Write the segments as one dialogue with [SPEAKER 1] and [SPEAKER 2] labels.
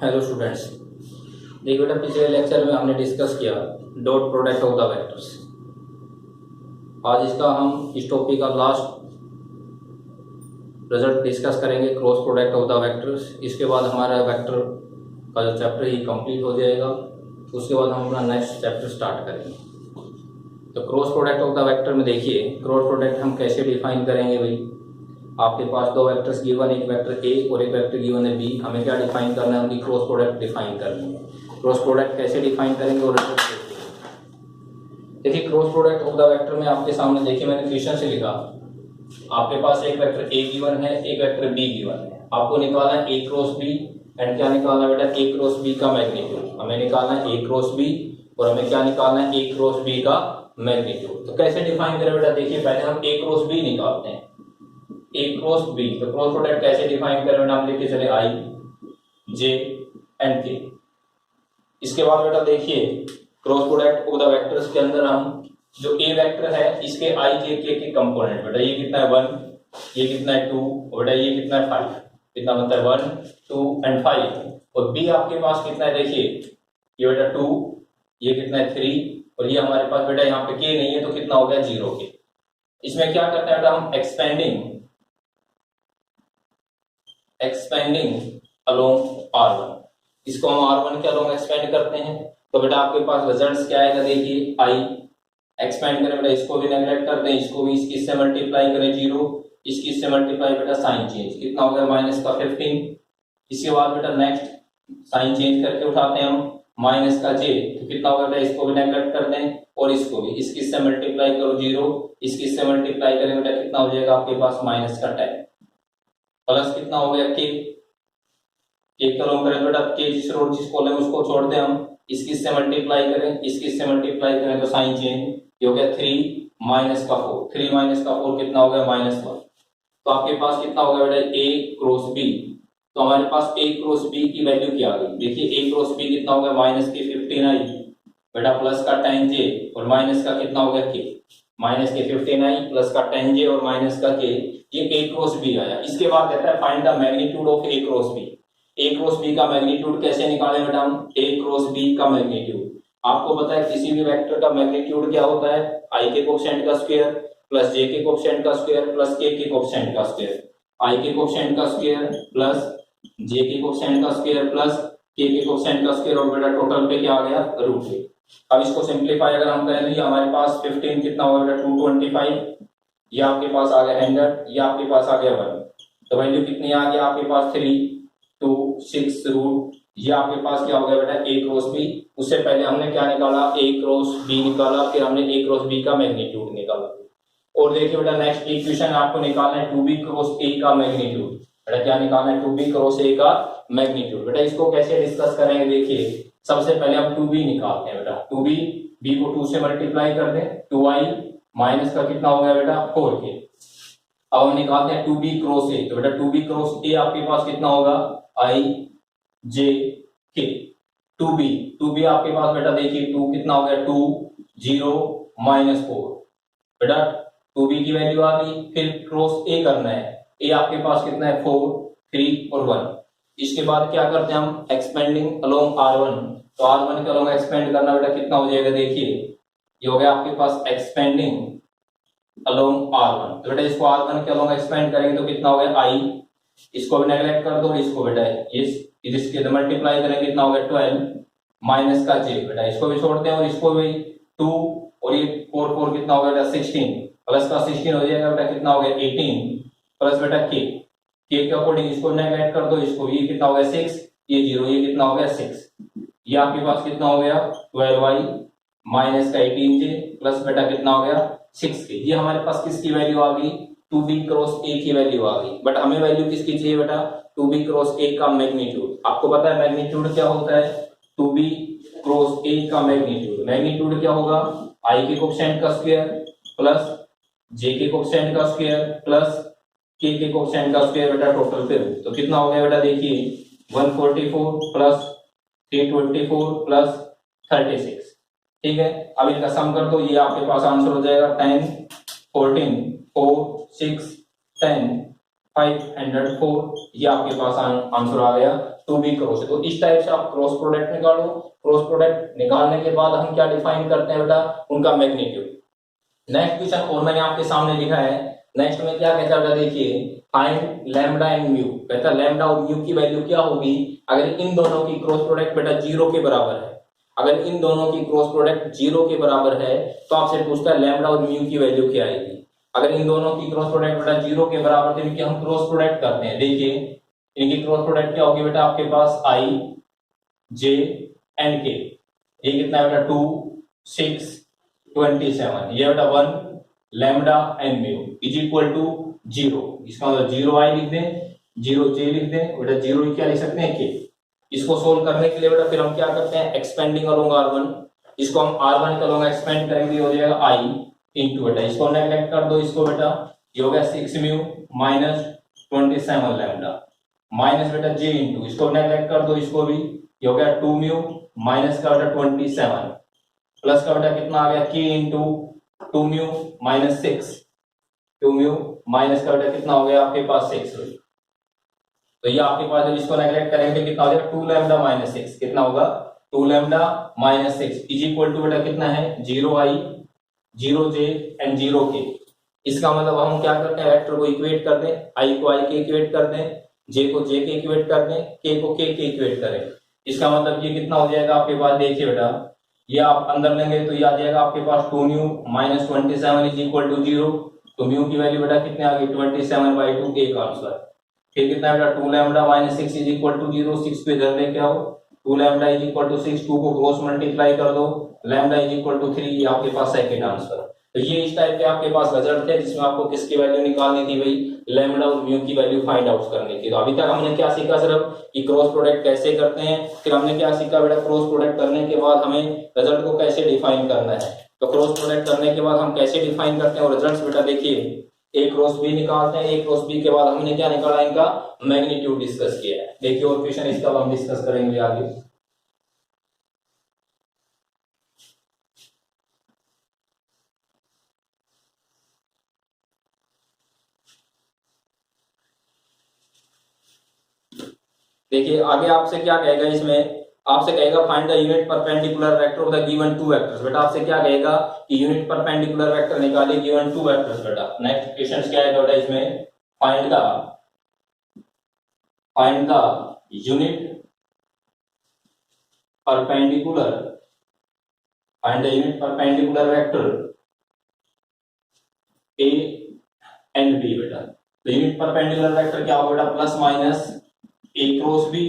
[SPEAKER 1] Hello students, देखिए बेटा पिछले लेक्चर में हमने डिस्कस किया dot product of the vectors. आज इसका हम इस टॉपिक का लास्ट रिजल्ट डिस्कस करेंगे, cross product of the vectors. इसके बाद हमारा वेक्टर का जो चैप्टर ही कंप्लीट हो जाएगा। उसके बाद हम अपना नेक्स्ट चैप्टर स्टार्ट करेंगे। तो cross product of the vector में देखिए, क्रॉस प्रोडक्ट हम कैसे डिफाइन करेंगे भाई। आपके पास दो वेक्टर्स गिवन, एक वेक्टर ए और एक वेक्टर गिवन है बी। हमें क्या डिफाइन करना है, उनकी क्रॉस प्रोडक्ट डिफाइन करनी है। क्रॉस प्रोडक्ट कैसे डिफाइन करेंगे और देखिए cross product of the vector में आपके सामने देखिए मैंने क्वेश्चन से लिखा, आपके पास एक वेक्टर ए गिवन है, एक वेक्टर बी गिवन है। आपको निकालना है ए क्रॉस बी एंड क्या निकालना है बेटा, ए क्रॉस बी का मैग्नीट्यूड। हमें निकालना है ए क्रॉस बी और हमें क्या निकालना है, ए क्रॉस बी का मैग्नीट्यूड। तो कैसे डिफाइन करें बेटा, देखिए पहले हम ए क्रॉस बी निकालते हैं, ए क्रॉस बी। तो क्रॉस प्रोडक्ट कैसे डिफाइन करें बेटा, हम लेके चले आई जे एंड के। इसके बाद बेटा देखिए cross product of the vectors के अंदर हम जो ए वेक्टर है इसके आई के कंपोनेंट, बेटा ये कितना है 1, ये कितना है 2 और बेटा ये कितना है 5। कितना मतलब 1 2 एंड 5। और बी आपके पास कितना है, देखिए ये बेटा 2, ये कितना है 3 और ये हमारे पास बेटा यहाँ पे के नहीं है तो कितना हो गया 0 के। इसमें क्या करते हैं बेटा हम एक्सपेंडिंग अलोंग R1। इसको हम R1 के अलोंग एक्सपेंड करते हैं। तो बेटा आपके पास रिजल्ट्स क्या आएगा, देखिए आई एक्सपेंड करें बेटा, इसको भी नेगलेक्ट कर दें, इसको भी इसकी से मल्टीप्लाई करें 0, इसकी से मल्टीप्लाई बेटा साइन चेंज, कितना हो गया माइनस का 15। इसके बाद बेटा नेक्स्ट साइन चेंज करके उठाते हैं हम माइनस का जे, तो कितना होगा बेटा, इसको भी नेगलेक्ट कर दें और इसको भी, इसकी से मल्टीप्लाई करो 0, इसकी से मल्टीप्लाई करें बेटा कितना हो जाएगा आपके पास माइनस का 10 प्लस कितना हो गया के कॉलम करें बेटा, के जिस रो जिस कॉलम उसको छोड़ दें हम, इसकी से मल्टीप्लाई करें, इसकी से मल्टीप्लाई करें तो साइन चेंज, ये हो गया 3 माइनस का 4, 3 माइनस का 4 कितना हो गया -1। तो आपके पास कितना हो गया बेटा ए क्रॉस बी। तो हमारे पास ए क्रॉस बी की वैल्यू क्या आ गई, देखिए ए क्रॉस बी कितना हो गया माइनस के 15 आई बेटा प्लस का 10 जे और माइनस का कितना हो गया के, माइनस के 15 आई प्लस का 10 जे और माइनस का के, ये ए क्रॉस बी आया। इसके बाद कहता है find the magnitude of A cross B. A cross B का मैग्नीट्यूड कैसे निकालें बेटा हम, ए क्रॉस बी का मैग्नीट्यूड आपको पता है किसी भी वेक्टर का मैग्नीट्यूड क्या होता है, आई के कोएफिशिएंट का स्क्वायर प्लस जे के कोएफिशिएंट का स्क्वायर प्लस के कोएफिशिएंट का स्क्वायर। आई के कोएफिशिएंट का स्क्वायर प्लस जे के कोएफिशिएंट का स्क्वायर प्लस के कोएफिशिएंट का स्क्वायर और बेटा टोटल पे क्या आ गया √3। अब इसको सिंपलीफाई अगर हम करें तो ये हमारे पास 15 कितना होगा बेटा 225, ये आपके पास आ गया 100, ये आपके पास आ गया 1। तो वैल्यू कितनी आ गया आपके पास 3 2 6 रूट, ये आपके पास क्या हो गया बेटा ए क्रॉस बी। उससे पहले हमने क्या निकाला, ए क्रॉस बी निकाला, फिर हमने ए क्रॉस बी का मैग्नीट्यूड निकाला। और देखिए बेटा नेक्स्ट इक्वेशन आपको निकालना है 2b क्रॉस ए का मैग्नीट्यूड। बेटा क्या निकालना है 2b क्रॉस ए का मैग्नीट्यूड। बेटा इसको कैसे डिस्कस करेंगे, देखिए सबसे पहले हम 2b निकालते हैं बेटा, 2b b को 2 से मल्टीप्लाई कर दें, 2i माइनस का कितना हो गया बेटा 4k। अब हम निकालते हैं 2b क्रॉस ए। तो बेटा 2b क्रॉस ए आपके पास कितना होगा आई जे के 2b आपके पास बेटा देखिए 2 कितना हो गया 2 0 -4 बेटा 2b की वैल्यू आ गई। फिर क्रॉस ए करना है, ए आपके पास कितना है 4 3 और 1। इसके बाद क्या करते हैं हम एक्सपेंडिंग अलोंग R1। तो R1 के अलोंग एक्सपेंड करना बेटा कितना हो जाएगा, देखिए ये हो गया आपके पास एक्सपेंडिंग अलोंग R1। तो बेटा इसको R1 के अलोंग एक्सपेंड करेंगे तो कितना हो गया आई, इसको भी नेगलेक्ट कर दो, इसको बेटा इसके मल्टीप्लाई करेंगे कितना हो गया 12 माइनस का जे, बेटा इसको भी छोड़ते हैं और इसको भी 2 और ये 4 4 कितना हो गया बेटा 16 प्लस का 16 हो जाएगा बेटा कितना हो गया 18 प्लस बेटा के के अकॉर्डिंग इसको नेगलेक्ट कर दो, इसको ये कितना हो गया 6, ये 0, ये कितना हो गया 6। ये आपके पास कितना हो गया 12y माइनस का 18j प्लस बेटा कितना हो गया 6k। ये हमारे पास किसकी वैल्यू आ गई, 2b क्रॉस ए की वैल्यू आ गई। बट हमें वैल्यू किसकी चाहिए बेटा, 2b क्रॉस ए का मैग्नीट्यूड। आपको पता है मैग्नीट्यूड क्या होता है, 2b क्रॉस ए का मैग्नीट्यूड। मैग्नीट्यूड क्या होगा, आई के कोएफिशिएंट का स्क्वायर प्लस जे के कोएफिशिएंट का स्क्वायर प्लस के कोएफिशिएंट का स्क्वायर बेटा टोटल पे। तो कितना हो गया बेटा देखिए 144 प्लस 324 प्लस 36। ठीक है, अब इनका सम कर दो, ये आपके पास आंसर हो जाएगा 10 14 4 6 10 504। ये आपके पास आंसर आ गया टू बी क्रॉस। तो इस टाइप से आप क्रॉस प्रोडक्ट निकालो। क्रॉस प्रोडक्ट निकालने के बाद हम क्या डिफाइन करते हैं बेटा, उनका मैग्नीट्यूड। नेक्स्ट क्वेश्चन और मैंने आपके सामने लिखा है। नेक्स्ट में क्या कहता है देखिए, फाइंड लैम्डा एंड म्यू। कहता है लैम्डा और म्यू की वैल्यू क्या होगी अगर इन दोनों की क्रॉस प्रोडक्ट बेटा 0 के बराबर है। अगर इन दोनों की क्रॉस प्रोडक्ट 0 के बराबर है तो आपसे पूछता है लैम्डा और म्यू की वैल्यू क्या आएगी। अगर इन दोनों की क्रॉस प्रोडक्ट बेटा 0 के बराबर है, इनकी हम क्रॉस प्रोडक्ट करते हैं। देखिए इनकी क्रॉस प्रोडक्ट क्या होगी बेटा, आपके पास आई जे एंड के। ये कितना है बेटा 2 6 27। ये बेटा 1 lambda and mu is equal to 0। इसका मतलब 0 आई लिख दें, 0 जे लिख दें, बेटा 0 क्या लिख सकते हैं के। इसको सोल्व करने के लिए बेटा फिर हम क्या करते हैं, एक्सपेंडिंग अलोंग r1। इसको हम r1 के अलोंग एक्सपेंड करेंगे, हो जाएगा i इंटू बेटा इसको नेगलेक्ट कर दो, इसको बेटा ये हो गया 6 म्यू माइनस 27 लैम्डा माइनस बेटा j इंटू इसको नेगलेक्ट कर दो, इसको भी ये हो गया 2 म्यू माइनस का बेटा 27 प्लस का बेटा कितना आ गया k into 2 mu minus 6, 2 mu minus का बेटा कितना हो गया आपके पास 6। तो ये आपके पास जब इसको नेगलेक्ट करेंगे कितना हो जाएगा 2 लैम्डा माइनस 6, कितना होगा 2 lambda minus 6 is equal to बेटा कितना है 0 i 0 j एंड 0 k। इसका मतलब हम क्या करते हैं, वेक्टर को इक्वेट कर दें, i को i के इक्वेट कर दें, j को j के इक्वेट कर दें, k को k के इक्वेट करें। इसका मतलब ये कितना हो जाएगा आपके पास, देखिए बेटा ये आप अंदर लेंगे तो ये आ जाएगा आपके पास 2 mu minus 27 is equal to 0। तो म्यू की वैल्यू बेटा कितने आ गई 27/2 के का आंसर। फिर कितना बेटा 2 lambda minus 6 is equal to 0, 6 को इधर लेके आओ, 2 लैम्डा इज इक्वल टू 6, 2 को क्रॉस मल्टीप्लाई कर दो, लैम्डा इज इक्वल टू 3, ये आपके पास सेकंड आंसर। तो ये इस टाइप के आपके पास रिजल्ट थे जिसमें आपको किसकी वैल्यू निकालनी थी भाई, लैम्डा और म्यू की वैल्यू फाइंड आउट करनी थी। तो अभी तक हमने क्या सीखा सिर्फ कि क्रॉस प्रोडक्ट कैसे करते हैं, फिर हमने क्या सीखा बेटा क्रॉस प्रोडक्ट करने के बाद हमें रिजल्ट को कैसे डिफाइन करना है। तो क्रॉस प्रोडक्ट करने के बाद हम कैसे डिफाइन करते हैं और रिजल्ट्स बेटा देखिए ए क्रॉस बी निकालते हैं, ए क्रॉस बी के बाद हमने क्या निकाला, इनका मैग्नीट्यूड डिस्कस किया है। देखिए और क्वेश्चन इसका हम डिस्कस करेंगे आगे। देखिए आगे आपसे क्या कहेगा, इसमें आपसे कहेगा find the unit perpendicular vector of the given two vectors. बेटा आपसे क्या कहेगा कि यूनिट परपेंडिकुलर वेक्टर निकालिए गिवन टू वेक्टर्स। बेटा नेक्स्ट क्वेश्चन क्या है बेटा, इसमें find the unit perpendicular vector A and B. बेटा तो यूनिट परपेंडिकुलर वेक्टर क्या होगा बेटा, plus minus A cross B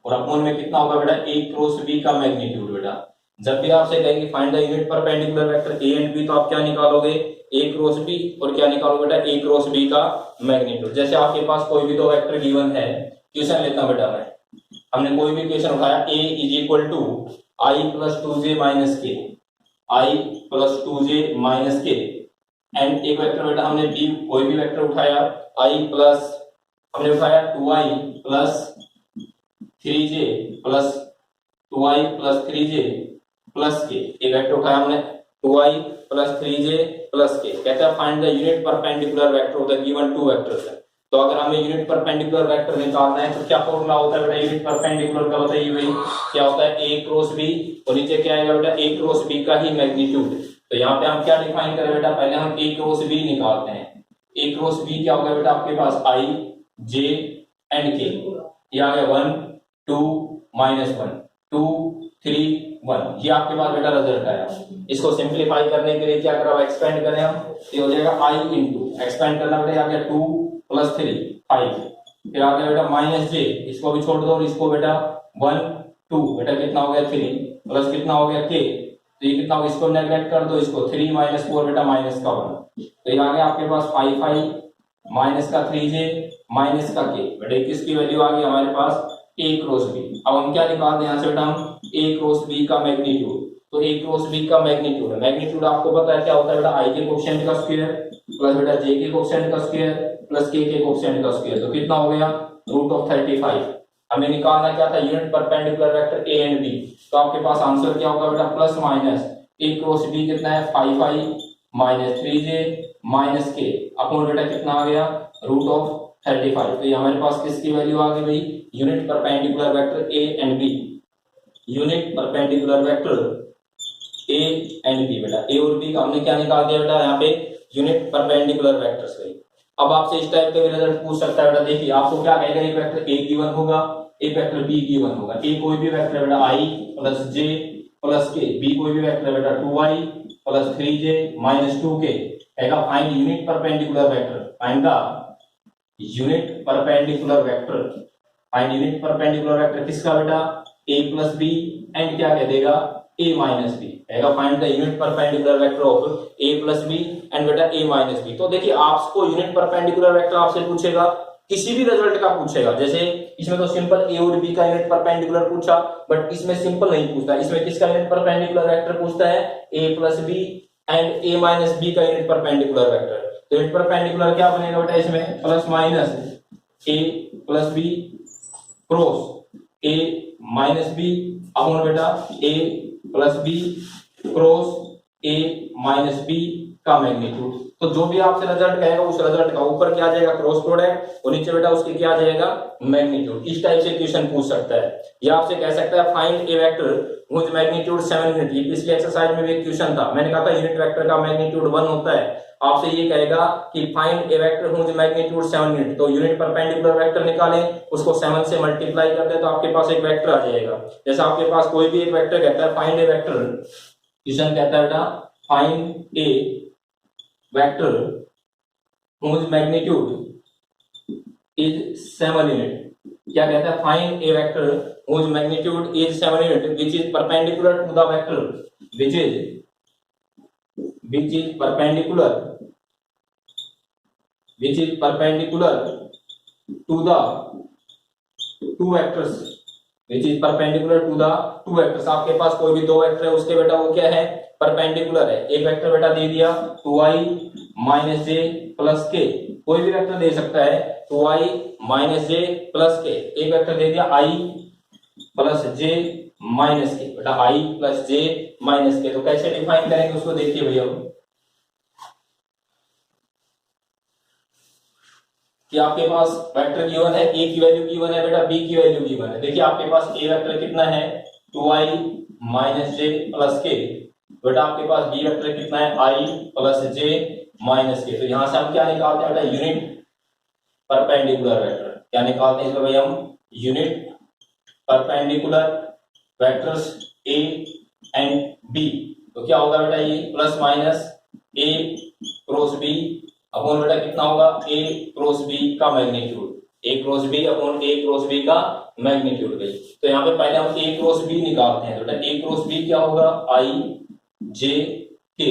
[SPEAKER 1] और अपॉन में कितना होगा बेटा ए क्रॉस बी का मैग्नीट्यूड। बेटा जब भी आपसे कहेंगे find the unit perpendicular vector A and B, तो आप क्या निकालोगे ए क्रॉस बी और क्या निकालोगे बेटा ए क्रॉस बी का मैग्नीट्यूड। जैसे आपके पास कोई भी दो वेक्टर गिवन है, क्वेश्चन लेता हूं बेटा मैं, हमने कोई भी क्वेश्चन उठाया a is equal to i plus 2j minus k, i plus 2j minus k and एक वेक्टर बेटा हमने b कोई भी वेक्टर उठाया i प्लस हमने उठाया 2i plus 3j plus 2i plus 3j plus के, एक वेक्टर उठाया हमने 2i प्लस 3j प्लस के। कहता है find the unit perpendicular vector of the given two vectors. तो अगर हमें यूनिट परपेंडिकुलर वेक्टर निकालना है तो क्या फॉर्मूला होता है बेटा यूनिट परपेंडिकुलर का, बताइए भाई क्या होता है a क्रॉस b और नीचे क्या आएगा बेटा a क्रॉस b का ही मैग्नीट्यूड। तो यहाँ पे हम क्या डिफाइन करें बेटा, पहले हम a क्रॉस b निकालते हैं। a क्रॉस b क्या होगा बेटा आपके पास i j एंड k, ये आ गया 1 2 -1 2 3 1, ये आपके पास बेटा रिजल्ट आया। इसको सिंपलीफाई करने के लिए क्या करा, एक्सपेंड करें हम, ये हो जाएगा i इंटू एक्सपेंड करना बेटा आ गया 2 प्लस 3 5, फिर आ गया बेटा माइनस j, इसको भी छोड़ दो और इसको बेटा 1 2 बेटा कितना हो गया 3 प्लस कितना हो गया k, तो ये कितना होगा इसको नेगलेक्ट कर दो, इसको 3 - 4 बेटा माइनस का 1, तो ये आ गया आपके पास 5 माइनस का 3j माइनस का k। बेटा किसकी वैल्यू आ गई हमारे पास a क्रॉस b। अब हम क्या निकाल दें यहाँ से बेटा, हम a क्रॉस b का मैग्नीट्यूड। तो a क्रॉस b का मैग्नीट्यूड है, मैग्नीट्यूड आपको पता है क्या होता है बेटा i के कोएफिशिएंट का स्क्वायर प्लस बेटा j के कोएफिशिएंट का स्क्वायर प्लस k के कोएफिशिएंट का स्क्वायर। तो कितना हो गया √35। हमें निकालना क्या था unit perpendicular vector a and b। तो आपके पास आंसर क्या होगा बेटा plus minus a cross b कितना है 5i माइनस 3j माइनस के अपॉन बेटा कितना आ गया रूट ऑफ 35। तो ये हमारे पास किसकी वैल्यू आ गई भाई, unit perpendicular vector A and B, unit perpendicular vector A and B. बेटा ए और बी का हमने क्या निकाल दिया बेटा यहाँ पे यूनिट परपेंडिकुलर वेक्टर्स भाई। अब आपसे इस टाइप का भी रिजल्ट पूछ सकता है बेटा। देखिए आपको क्या कहेगा, एक वेक्टर ए गिवन होगा, एक वेक्टर बी गिवन होगा। ए कोई भी वेक्टर है बेटा i प्लस जे प्लस के, बी कोई भी वेक्टर है बेटा 2i plus 3j minus 2k। कहेगा find unit perpendicular vector, find the unit perpendicular vector, find unit perpendicular vector किसका बेटा, a प्लस बी एंड क्या कह देगा a माइनस बी। कहेगा find the unit perpendicular vector of a plus B and बेटा a minus B. तो देखिए आपको यूनिट परपेंडिकुलर वेक्टर आपसे पूछेगा, किसी भी रिजल्ट का पूछेगा। जैसे इसमें तो सिंपल a और b का यूनिट परपेंडिकुलर पूछा, बट इसमें सिंपल नहीं पूछता, इसमें किसका यूनिट परपेंडिकुलर वेक्टर पूछता है, a plus B and a minus B का यूनिट परपेंडिकुलर वेक्टर। तो यूनिट परपेंडिकुलर क्या बनेगा बेटा, इसमें plus minus a plus B cross a minus B upon बेटा a plus B cross a minus B का मैग्नीट्यूड। तो जो भी आपसे रिजल्ट कहेगा उस रिजल्ट का ऊपर क्या आ जाएगा क्रॉस प्रोडक्ट और नीचे बेटा उसके क्या आ जाएगा मैग्नीट्यूड। इस टाइप से क्वेश्चन पूछ सकता है। या आपसे कह सकता है फाइंड ए वेक्टर हुज मैग्नीट्यूड 7 यूनिट। ये पिछले एक्सरसाइज में भी एक क्वेश्चन था, मैंने कहा था यूनिट वेक्टर का मैग्नीट्यूड 1 होता है। आपसे ये कहेगा कि फाइंड ए वेक्टर हुज मैग्नीट्यूड 7 यूनिट। तो यूनिट परपेंडिकुलर वेक्टर निकालें, उसको 7 से मल्टीप्लाई कर दे तो आपके पास एक वेक्टर आ जाएगा। जैसे आपके पास कोई भी एक वेक्टर कहता है फाइंड ए वेक्टर, क्वेश्चन कहता है बेटा find A vector whose magnitude is 7 unit। क्या कहता है, find A vector whose magnitude is 7 unit which is perpendicular to the vector which is perpendicular to the two vectors, which is perpendicular to the two vectors। आपके पास कोई भी दो vector है, उसके बेटा वो क्या है परपेंडिकुलर है। एक वेक्टर बेटा दे दिया 2i माइनस जे प्लस के, कोई भी वेक्टर दे सकता है 2i माइनस जे प्लस के। एक वेक्टर दे दिया i प्लस जे माइनस के, बेटा i प्लस जे माइनस के। तो कैसे डिफाइन करेंगे उसको देखिए भैया, कि आपके पास वेक्टर गिवन है, a की वैल्यू गिवन है बेटा, b की वैल्यू गिवन है। देखिए आपके पास a वेक्टर कितना है 2i माइनस जे प्लस के, बेटा आपके पास b वेक्टर कितना है i प्लस जे माइनस के। तो यहां से हम क्या निकालते हैं बेटा यूनिट परपेंडिकुलर वेक्टर। क्या निकालते हैं इसमें भाई हम unit perpendicular vectors a and b। तो क्या होगा बेटा ये plus minus a cross b upon बेटा कितना होगा a क्रॉस b का magnitude, a cross b upon a cross b का मैग्नीट्यूड गई। तो यहाँ पे पहले हम a क्रॉस b निकालते हैं। बेटा a क्रॉस b क्या होगा i j k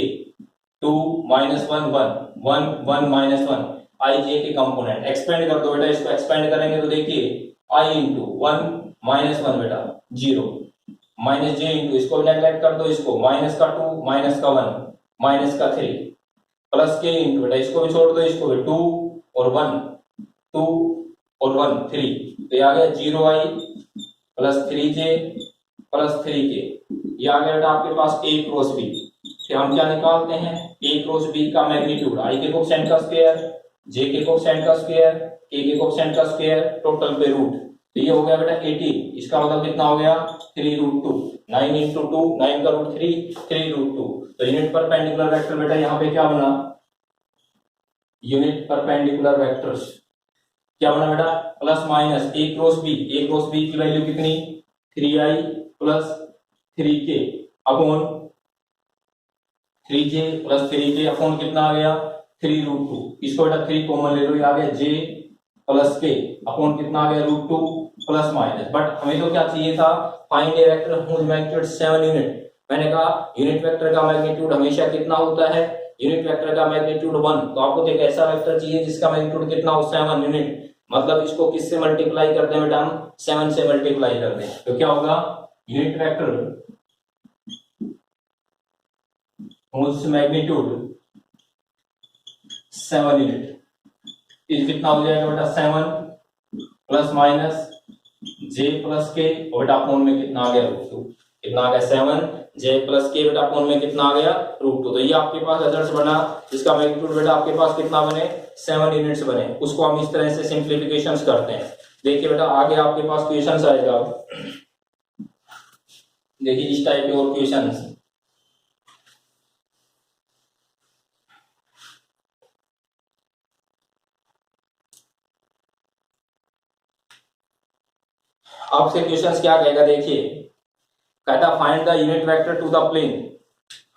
[SPEAKER 1] 2 minus 1 1 1 1 minus 1 i j के कंपोनेंट। एक्सपेंड कर दो बेटा, इसको एक्सपेंड करेंगे तो देखिए i इंटू 1 माइनस 1 बेटा 0 माइनस j इंटू, इसको नेगलेक्ट कर दो, इसको माइनस का 2 माइनस का 1 माइनस का 3 प्लस के इंटू, बेटा इसको भी छोड़ दो, इसको भी 2 और 1 2 और 1 3। तो ये आ गया 0i plus 3j plus 3k। ये आ गया बेटा आपके पास a क्रॉस b। फिर हम क्या निकालते हैं a क्रॉस b का मैग्नीट्यूड, i के कोएफिशिएंट का स्क्वायर, j के कोएफिशिएंट का स्क्वायर, k के कोएफिशिएंट का स्क्वायर, टोटल पे रूट। तो ये हो गया बेटा 18। इसका मतलब कितना हो गया 3 रूट 2, 9 इंटू 2 9 का रूट 3 3 रूट 2। तो यूनिट परपेंडिकुलर वेक्टर बेटा यहाँ पे क्या बना, यूनिट परपेंडिकुलर वेक्टर्स क्या बना बेटा plus minus a cross b। a cross b की वैल्यू कितनी 3i plus 3k upon 3j plus 3k upon कितना आ गया 3 रूट 2। इसको बेटा 3 कॉमन ले लो, ये आ गया j प्लस k अपॉन कितना आ गया रूट 2 प्लस माइनस। बट हमें तो क्या चाहिए था फाइंड ए वेक्टर हुज मैग्नीट्यूड 7 यूनिट। मैंने कहा यूनिट वेक्टर का मैग्नीट्यूड हमेशा कितना होता है, यूनिट वेक्टर का मैग्नीट्यूड 1। तो आपको एक ऐसा वेक्टर चाहिए जिसका मैग्नीट्यूड कितना हो 7 यूनिट। मतलब इसको किससे मल्टीप्लाई कर दें बेटा हम 7 से मल्टीप्लाई कर दें। तो क्या होगा unit vector whose magnitude 7 unit इस कितना हो जाएगा बेटा 7 plus minus j plus k और बेटा अपॉन में कितना आ गया रूट 2। कितना आ गया 7 जे प्लस के बेटा अपोन में कितना आ गया √2। तो ये आपके पास रिजल्ट बना, जिसका मैग्नीट्यूड बेटा आपके पास कितना बने 7 यूनिट्स बने। उसको हम इस तरह से सिंप्लीफिकेशंस करते हैं। देखिए बेटा आगे आपके पास क्वेश्चंस आएगा, देखिए इस टाइप के और क्वेश्चंस। आपसे क्वेश्चंस क्या कहेगा, देखिए कहता find the unit vector to the plane,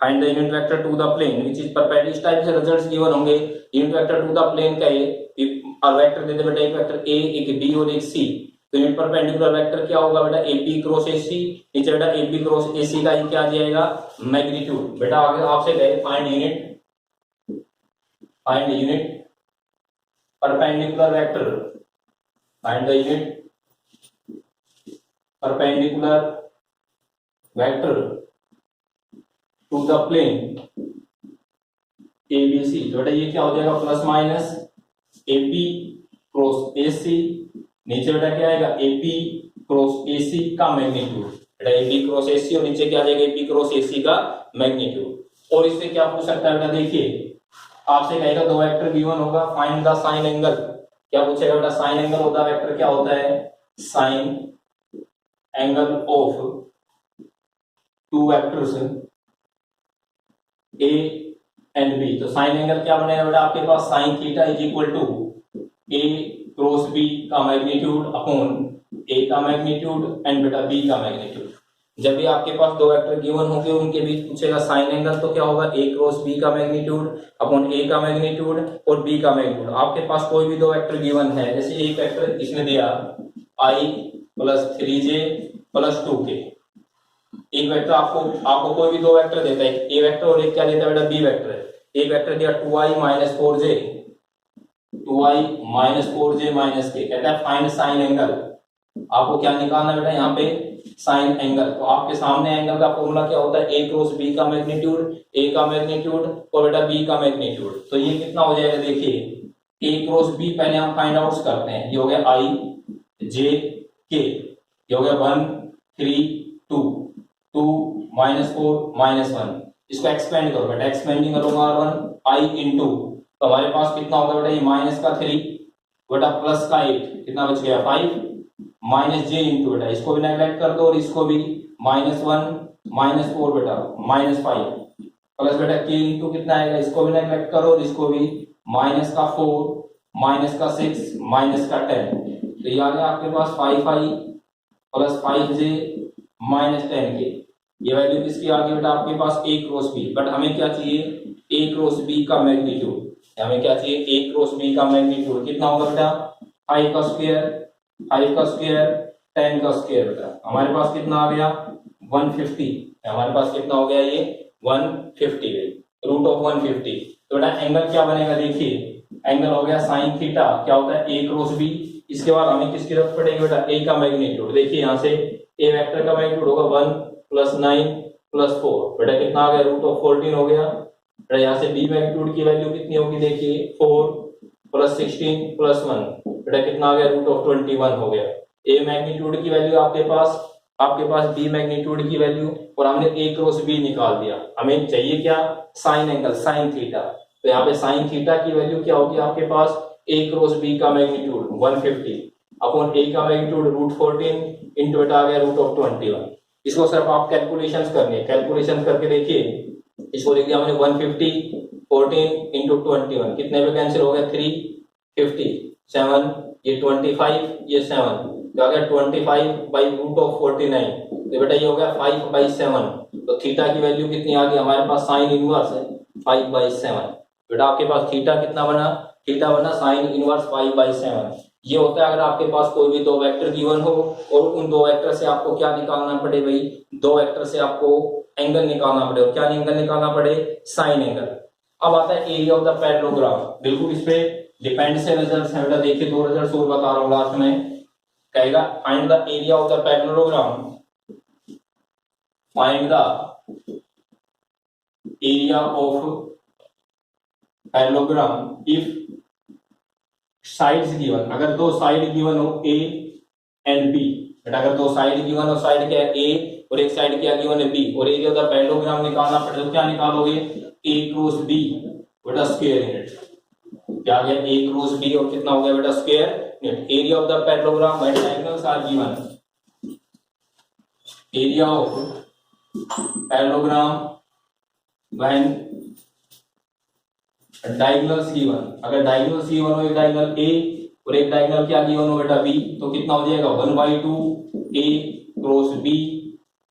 [SPEAKER 1] find the unit vector to the plane which is perpendicular. इस टाइप से रिजल्ट्स गिवन होंगे। Unit vector to the plane का और वेक्टर दे दे बेटा, एक वेक्टर ए, एक बी और एक सी। तो यूनिट परपेंडिकुलर वेक्टर क्या होगा बेटा एपी क्रॉस एसी। नीचे बेटा एपी क्रॉस एसी का ये क्या आ जाएगा मैग्नीट्यूड। बेटा आगे आपसे कहे find unit perpendicular vector, find the unit perpendicular vector to the plane ABC। तो बेटा ये क्या हो जाएगा plus minus AP cross AC। नीचे बेटा क्या आएगा AP क्रॉस AC का मैग्नीट्यूड। बेटा AP क्रॉस AC और नीचे क्या आ जाएगा AP क्रॉस AC का मैग्नीट्यूड। और इससे क्या पूछ सकता है बेटा, देखिए आपसे कहेगा दो वेक्टर गिवन होगा, फाइंड द साइन एंगल। क्या पूछेगा बेटा, साइन एंगल होता है वेक्टर क्या होता है sine angle of two vectors A and B। तो साइन एंगल क्या बनेगा बेटा आपके पास sine theta is equal to A cross B का मैग्नीट्यूड अपॉन A का मैग्नीट्यूड एंड बेटा B का मैग्नीट्यूड। जब भी आपके पास दो वेक्टर गिवन होंगे उनके बीच पूछेगा साइन एंगल, तो क्या होगा A क्रॉस B का मैग्नीट्यूड अपॉन A का मैग्नीट्यूड और B का मैग्नीट्यूड। आपके पास कोई भी दो वेक्टर गिवन है, जैसे एक वेक्टर इसने दिया I plus 3J plus 2K। एक वेक्टर आपको कोई भी दो वेक्टर देता है, ए वेक्टर और एक क्या देता है बेटा बी वेक्टर। एक वेक्टर दिया 2i minus 4j, 2i minus 4j minus k। कहता है फाइंड साइन एंगल। आपको क्या निकालना है बेटा यहाँ पे साइन एंगल। तो आपके सामने एंगल का फॉर्मूला क्या होता है ए क्रॉस बी का मैग्नीट्यूड, ए का मैग्नीट्यूड और बेटा बी का मैग्नीट्यूड। तो ये कितना हो जाएगा, देखिए ए क्रॉस बी पहले हम फाइंड आउट करते हैं। ये हो गया i j k, ये हो गया 1 3 2 2 माइनस 4 माइनस 1। इसको एक्सपेंड करो बेटा, एक्सपेंडिंग करूंगा R1 i इंटू, तो हमारे पास कितना होगा बेटा ये माइनस का 3 बेटा प्लस का 8, कितना बच गया 5 माइनस j इंटू बेटा इसको भी नेगलेक्ट कर दो और इसको भी माइनस 1 माइनस 4 बेटा माइनस 5 प्लस बेटा k इंटू कितना आएगा, इसको भी नेगलेक्ट करो और इसको भी माइनस का 4 माइनस का 6 माइनस का 10। तो ये आ गया आपके पास 5i plus 5j minus 10k। ये वैल्यू किसकी आ गई बेटा आपके पास a क्रॉस b। बट हमें क्या चाहिए a क्रॉस b का मैग्नीट्यूड। हमें क्या चाहिए a क्रॉस b का मैग्नीट्यूड कितना होगा बेटा 5 का स्क्वायर 10 का स्क्वायर बेटा हमारे पास कितना आ गया 150। हमारे पास कितना हो गया ये 150 रूट ऑफ 150। तो बेटा एंगल क्या बनेगा, देखिए एंगल हो गया साइन थीटा क्या होता है a क्रॉस b। इसके बाद हमें किसकी जरूरत पड़ेगी बेटा a का मैग्नीट्यूड। देखिए यहाँ से a वेक्टर का मैग्नीट्यूड होगा 1 प्लस 9 प्लस 4 बेटा कितना आ गया रूट ऑफ 14 हो गया। बेटा यहाँ से b मैग्नीट्यूड की वैल्यू कितनी होगी, देखिए 4 प्लस 16 प्लस 1 बेटा कितना आ गया रूट ऑफ 21 हो गया। a मैग्नीट्यूड की वैल्यू आपके पास b मैग्नीट्यूड की वैल्यू और हमने a क्रॉस b निकाल दिया। हमें चाहिए क्या साइन एंगल साइन थीटा। तो यहाँ पे साइन थीटा की वैल्यू क्या होगी आपके पास a क्रॉस b का मैग्नीट्यूड 150 अपॉन a का मैग्नीट्यूड रूट 14 इंटू बेटा आ गया रूट ऑफ 21। इसको सिर्फ आप कैलकुलेशंस करनी है, कैलकुलेशन करके देखिए इसको लिख दिया हमने 150 14 इंटू 21 कितने पे कैंसिल हो गया 350 7 ये 25 ये 7 तो आ गया 25 बाई रूट ऑफ 49। तो बेटा ये हो गया 5 बाई 7। तो थीटा की वैल्यू कितनी आ गई हमारे पास साइन इनवर्स है 5 बाई 7। बेटा आपके पास थीटा कितना बना, थीटा बना साइन इनवर्स 5 बाई 7। ये होता है अगर आपके पास कोई भी दो वेक्टर गिवन हो और उन दो वेक्टर से आपको क्या निकालना पड़े भाई, दो वेक्टर से आपको एंगल निकालना पड़े और क्या एंगल निकालना पड़े साइन एंगल। अब आता है एरिया ऑफ द पैरेललोग्राम। बिल्कुल इस पे डिपेंड से रिजल्ट्स हैं बेटा। देखिए दो रिजल्ट्स और बता रहा हूं लास्ट में। कहेगा find the area of the parallelogram, find the area of parallelogram if sides given. अगर दो साइड गिवन हो a एंड b बेटा अगर दो साइड गिवन और साइड क्या है ए और एक साइड क्या गिवन है बी और एरिया ऑफ द पैरेललोग्राम निकालना पड़े तो क्या निकालोगे ए क्रॉस बी बेटा स्क्वायर यूनिट क्या आ गया ए क्रॉस बी और कितना हो गया बेटा square unit area of the parallelogram when diagonals are given area of parallelogram when diagonals given अगर डायगोनल्स गिवन हो एक डायगोनल ए और एक डायगोनल क्या गिवन हो बेटा बी तो कितना हो जाएगा 1/2 ए क्रॉस बी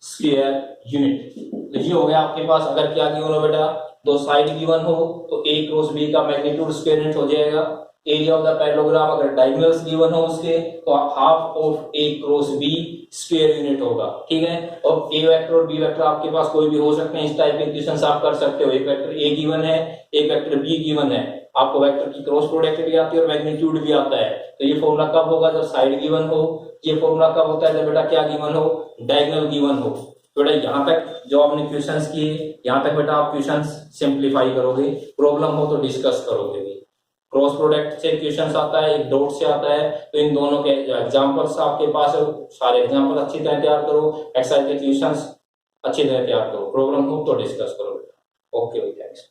[SPEAKER 1] स्क्वायर यूनिट तो ये हो गया आपके पास अगर क्या गिवन हो बेटा दो साइड गिवन हो तो ए क्रॉस बी का मैग्नीट्यूड स्क्वायर यूनिट हो जाएगा एरिया ऑफ द पैरेललोग्राम अगर डायगोनल्स गिवन हो उसके तो half of A cross B square unit होगा ठीक है और ए वेक्टर और बी वेक्टर आपके पास कोई भी हो सकते हैं इस टाइप के इक्वेशंस आप कर सकते हो एक वेक्टर ए गिवन है एक वेक्टर बी गिवन है आपको वेक्टर की क्रॉस प्रोडक्ट भी आती है और मैग्नीट्यूड भी आता है तो ये फॉर्मूला कब होगा जब साइड गिवन हो ये फॉर्मूला कब होता है जब बेटा क्या गिवन हो डायगोनल गिवन हो बेटा यहाँ तक जो आपने क्वेश्चंस किए यहाँ तक बेटा आप क्वेश्चंस सिंप्लीफाई करोगे प्रॉब्लम हो तो डिस्कस करोगे भी क्रॉस प्रोडक्ट से क्वेश्चंस आता है एक डॉट से आता है तो इन दोनों के एग्जांपल्स आपके पास है सारे एग्जांपल अच्छी तरह तैयार करो एक्सरसाइज के क्वेश्चंस अच्छी तरह तैयार करो प्रॉब्लम हो तो डिस्कस करो ओके थैंक्स